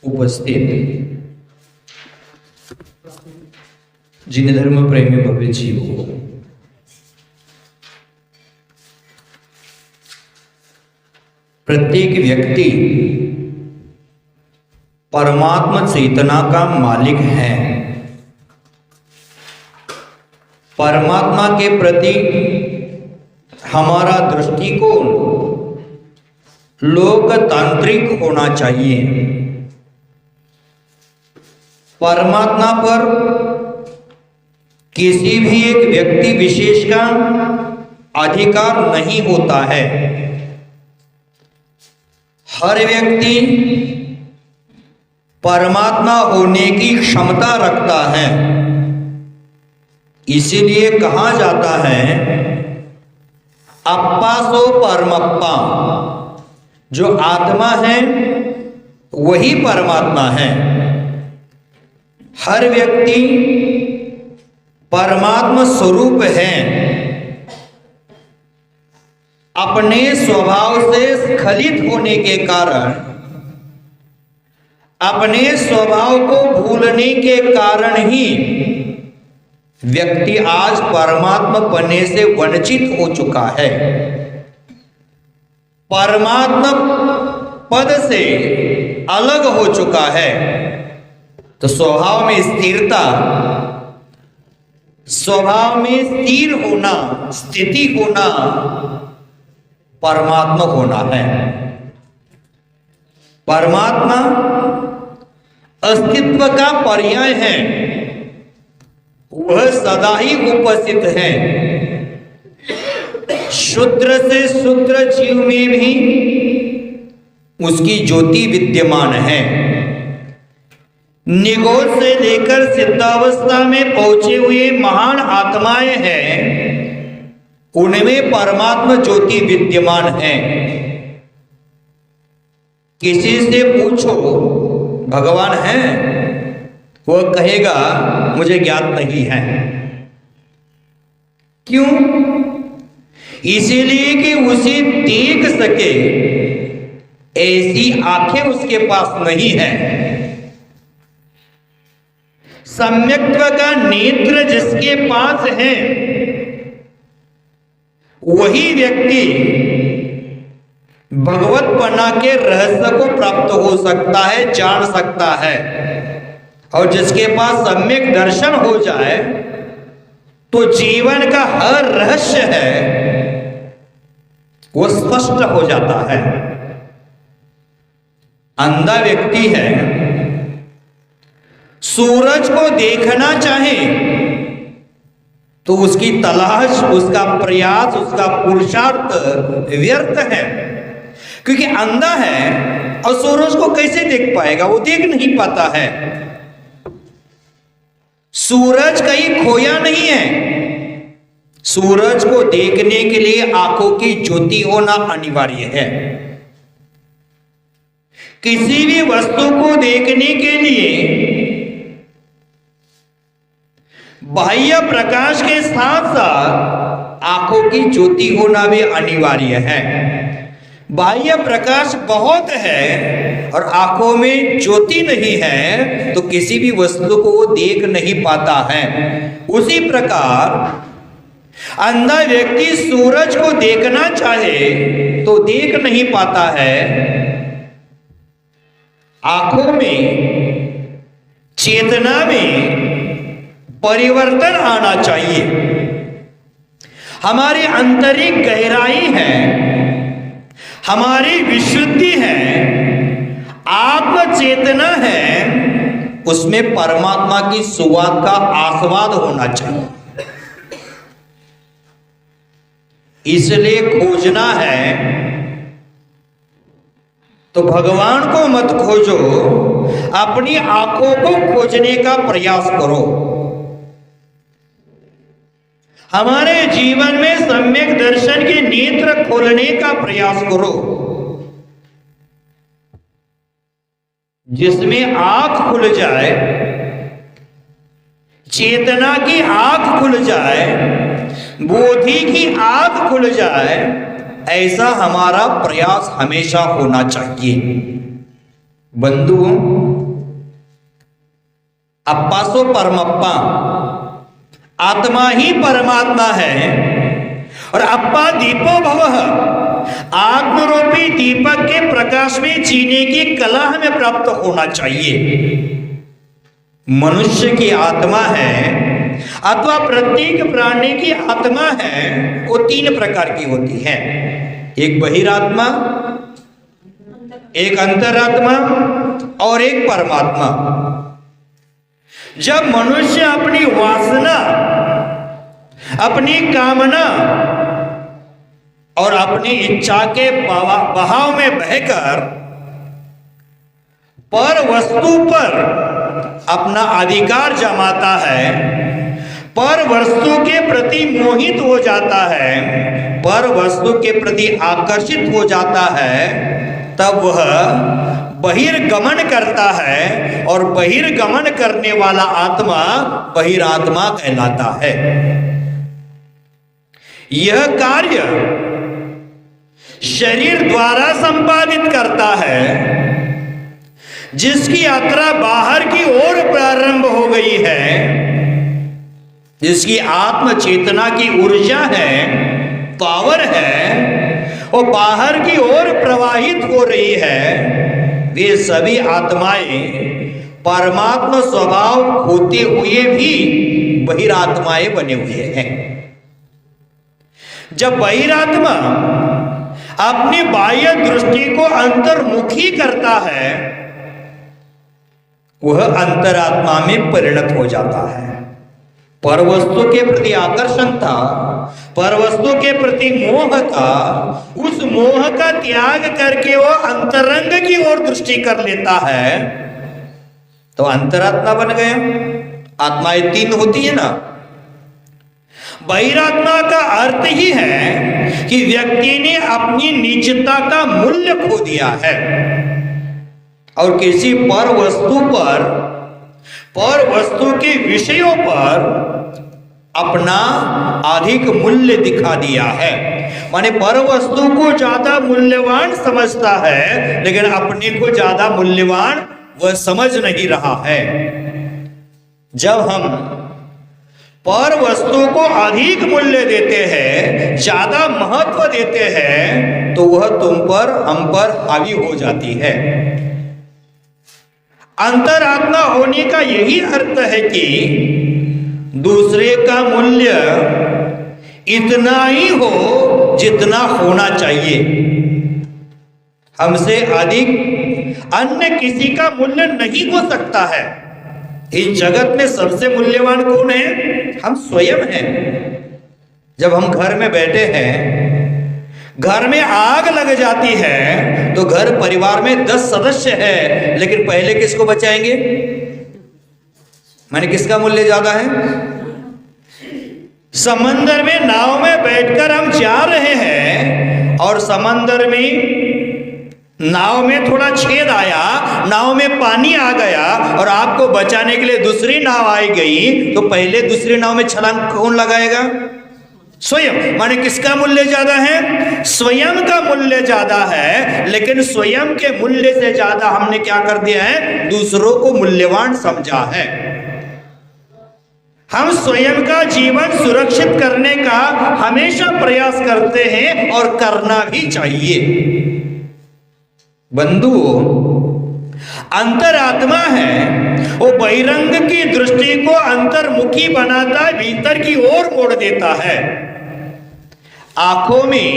उपस्थित जिन धर्म प्रेमी भव्य जीवों, प्रत्येक व्यक्ति परमात्मा चेतना का मालिक है। परमात्मा के प्रति हमारा दृष्टिकोण लोकतांत्रिक होना चाहिए। परमात्मा पर किसी भी एक व्यक्ति विशेष का अधिकार नहीं होता है। हर व्यक्ति परमात्मा होने की क्षमता रखता है। इसीलिए कहा जाता है अप्पा सो परमप्पा, जो आत्मा है वही परमात्मा है। हर व्यक्ति परमात्मा स्वरूप है। अपने स्वभाव से स्खलित होने के कारण, अपने स्वभाव को भूलने के कारण ही व्यक्ति आज परमात्मा बनने से वंचित हो चुका है। परमात्मा पद से अलग हो चुका है। तो स्वभाव में स्थिरता, स्वभाव में स्थिर होना, स्थिति होना परमात्मा होना है। परमात्मा अस्तित्व का पर्याय है। वह सदा ही उपस्थित है। शूद्र से शूद्र जीव में भी उसकी ज्योति विद्यमान है। निगोद से लेकर सिद्धावस्था में पहुंचे हुए महान आत्माएं हैं, उनमें परमात्मा ज्योति विद्यमान है। किसी से पूछो भगवान है, वह कहेगा मुझे ज्ञात नहीं है। क्यों? इसीलिए कि उसे देख सके ऐसी आंखें उसके पास नहीं है। सम्यक्त्व का नेत्र जिसके पास है वही व्यक्ति भगवतपना के रहस्य को प्राप्त हो सकता है, जान सकता है। और जिसके पास सम्यक दर्शन हो जाए तो जीवन का हर रहस्य है वो स्पष्ट हो जाता है। अंधा व्यक्ति है, सूरज को देखना चाहे तो उसकी तलाश, उसका प्रयास, उसका पुरुषार्थ व्यर्थ है। क्योंकि अंधा है और सूरज को कैसे देख पाएगा? वो देख नहीं पाता है। सूरज कहीं खोया नहीं है। सूरज को देखने के लिए आंखों की ज्योति होना अनिवार्य है। किसी भी वस्तु को देखने के लिए बाह्य प्रकाश के साथ साथ आंखों की ज्योति होना भी अनिवार्य है। बाह्य प्रकाश बहुत है और आंखों में ज्योति नहीं है तो किसी भी वस्तु को वो देख नहीं पाता है। उसी प्रकार अंधा व्यक्ति सूरज को देखना चाहे तो देख नहीं पाता है। आंखों में, चेतना में परिवर्तन आना चाहिए। हमारी आंतरिक गहराई है, हमारी विशुद्धि है, आत्म चेतना है, उसमें परमात्मा की सुवाद का आस्वाद होना चाहिए। इसलिए खोजना है तो भगवान को मत खोजो, अपनी आंखों को खोजने का प्रयास करो। हमारे जीवन में सम्यक दर्शन के नेत्र खोलने का प्रयास करो, जिसमें आंख खुल जाए, चेतना की आंख खुल जाए, बोधि की आंख खुल जाए। ऐसा हमारा प्रयास हमेशा होना चाहिए। बंधुओं, अप्पा सो परमप्पा, आत्मा ही परमात्मा है। और अप्पा दीपो भवः, आत्मरूपी दीपक के प्रकाश में जीने की कला हमें प्राप्त होना चाहिए। मनुष्य की आत्मा है अथवा प्रत्येक प्राणी की आत्मा है, वो 3 प्रकार की होती है। एक बहिरात्मा, एक अंतरात्मा और एक परमात्मा। जब मनुष्य अपनी वासना, अपनी कामना और अपनी इच्छा के बहाव में बहकर पर वस्तु पर अपना अधिकार जमाता है, पर वस्तु के प्रति मोहित हो जाता है, पर वस्तु के प्रति आकर्षित हो जाता है, तब वह बहिर्गमन करता है और बहिर्गमन करने वाला आत्मा बहिरात्मा कहलाता है। यह कार्य शरीर द्वारा संपादित करता है। जिसकी यात्रा बाहर की ओर प्रारंभ हो गई है, जिसकी आत्म चेतना की ऊर्जा है, पावर है, वो बाहर की ओर प्रवाहित हो रही है, वे सभी आत्माएं परमात्मा स्वभाव होते हुए भी बहिरात्माएं बने हुए हैं। जब बहिरात्मा अपनी बाह्य दृष्टि को अंतर्मुखी करता है, वह अंतरात्मा में परिणत हो जाता है। पर वस्तु के प्रति आकर्षण था, पर वस्तु के प्रति मोह था, उस मोह का त्याग करके वो अंतरंग की ओर दृष्टि कर लेता है, तो अंतरात्मा बन गया। आत्माएं 3 होती है ना। बहिरात्मा का अर्थ ही है कि व्यक्ति ने अपनी निजता का मूल्य खो दिया है और किसी पर वस्तु के विषयों पर अपना अधिक मूल्य दिखा दिया है। माने पर वस्तु को ज्यादा मूल्यवान समझता है, लेकिन अपने को ज्यादा मूल्यवान वह समझ नहीं रहा है। जब हम पर वस्तु को अधिक मूल्य देते हैं, ज्यादा महत्व देते हैं, तो वह तुम पर, हम पर हावी हो जाती है। अंतरात्मा होने का यही अर्थ है कि दूसरे का मूल्य इतना ही हो जितना होना चाहिए। हमसे अधिक अन्य किसी का मूल्य नहीं हो सकता है। इस जगत में सबसे मूल्यवान कौन है? हम स्वयं हैं। जब हम घर में बैठे हैं, घर में आग लग जाती है, तो घर परिवार में 10 सदस्य है, लेकिन पहले किसको बचाएंगे? माने किसका मूल्य ज्यादा है? समंदर में नाव में बैठकर हम जा रहे हैं और समंदर में नाव में थोड़ा छेद आया, नाव में पानी आ गया और आपको बचाने के लिए दूसरी नाव आई गई, तो पहले दूसरी नाव में छलांग कौन लगाएगा? स्वयं। माने किसका मूल्य ज्यादा है? स्वयं का मूल्य ज्यादा है। लेकिन स्वयं के मूल्य से ज्यादा हमने क्या कर दिया है? दूसरों को मूल्यवान समझा है। हम स्वयं का जीवन सुरक्षित करने का हमेशा प्रयास करते हैं और करना भी चाहिए। बंधुओं, अंतरात्मा है, वो बहिरंग की दृष्टि को अंतर्मुखी बनाता है, भीतर की ओर मोड़ देता है। आंखों में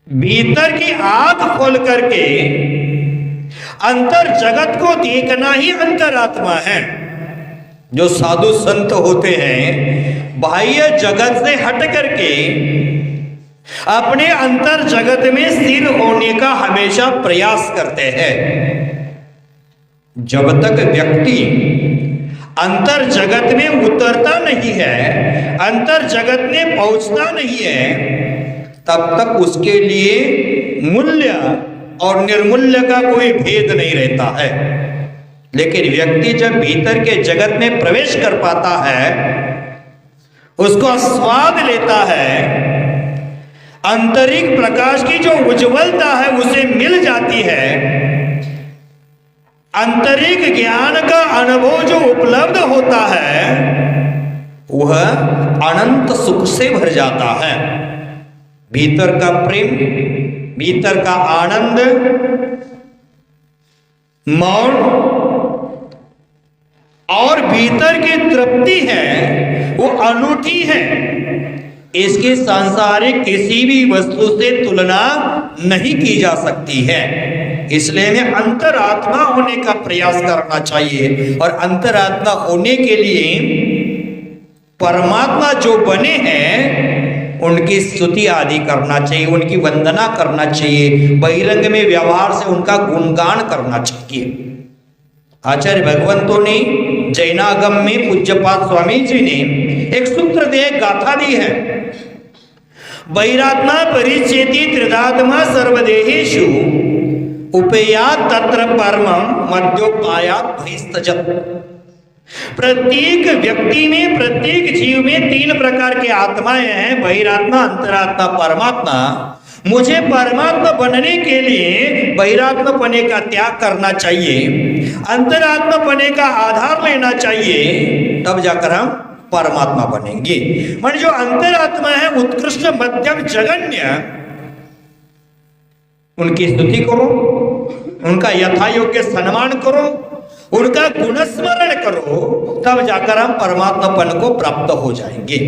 भीतर की आंख खोल करके अंतर जगत को देखना ही अंतरात्मा है। जो साधु संत होते हैं, बाह्य जगत से हट करके अपने अंतर जगत में स्थिर होने का हमेशा प्रयास करते हैं। जब तक व्यक्ति अंतर जगत में उतरता नहीं है, अंतर जगत में पहुंचता नहीं है, तब तक उसके लिए मूल्य और निर्मूल्य का कोई भेद नहीं रहता है। लेकिन व्यक्ति जब भीतर के जगत में प्रवेश कर पाता है, उसको स्वाद लेता है, आंतरिक प्रकाश की जो उज्ज्वलता है उसे मिल जाती है, आंतरिक ज्ञान का अनुभव जो उपलब्ध होता है वह अनंत सुख से भर जाता है। भीतर का प्रेम, भीतर का आनंद, मौन और भीतर की तृप्ति है वो अनूठी है। इसकी सांसारिक किसी भी वस्तु से तुलना नहीं की जा सकती है। इसलिए हमें अंतरात्मा होने का प्रयास करना चाहिए और अंतरात्मा होने के लिए परमात्मा जो बने हैं उनकी स्तुति आदि करना चाहिए, उनकी वंदना करना चाहिए, बहिरंग में व्यवहार से उनका गुणगान करना चाहिए। आचार्य भगवंतों ने जैनागम में पूज्यपाद स्वामी जी ने एक सूत्र दे, गाथा दी है। बहिरात्मा परिचेति त्रिदात्मा सर्वदेहेषु उपेयात तत्र परमं मध्योपायात बहिस्तजत्। प्रत्येक व्यक्ति में, प्रत्येक जीव में तीन प्रकार के आत्माएं हैं, बहिरात्मा, अंतरात्मा, परमात्मा। मुझे परमात्मा बनने के लिए बहिरात्मा पने का त्याग करना चाहिए, अंतरात्मा पने का आधार लेना चाहिए, तब जाकर हम परमात्मा बनेंगे। मतलब जो अंतरात्मा है उत्कृष्ट, मध्यम, जगन्य, उनकी स्तुति करो, उनका यथा योग्य सम्मान करो, उनका गुणस्मरण करो, तब जाकर हम परमात्मापन को प्राप्त हो जाएंगे।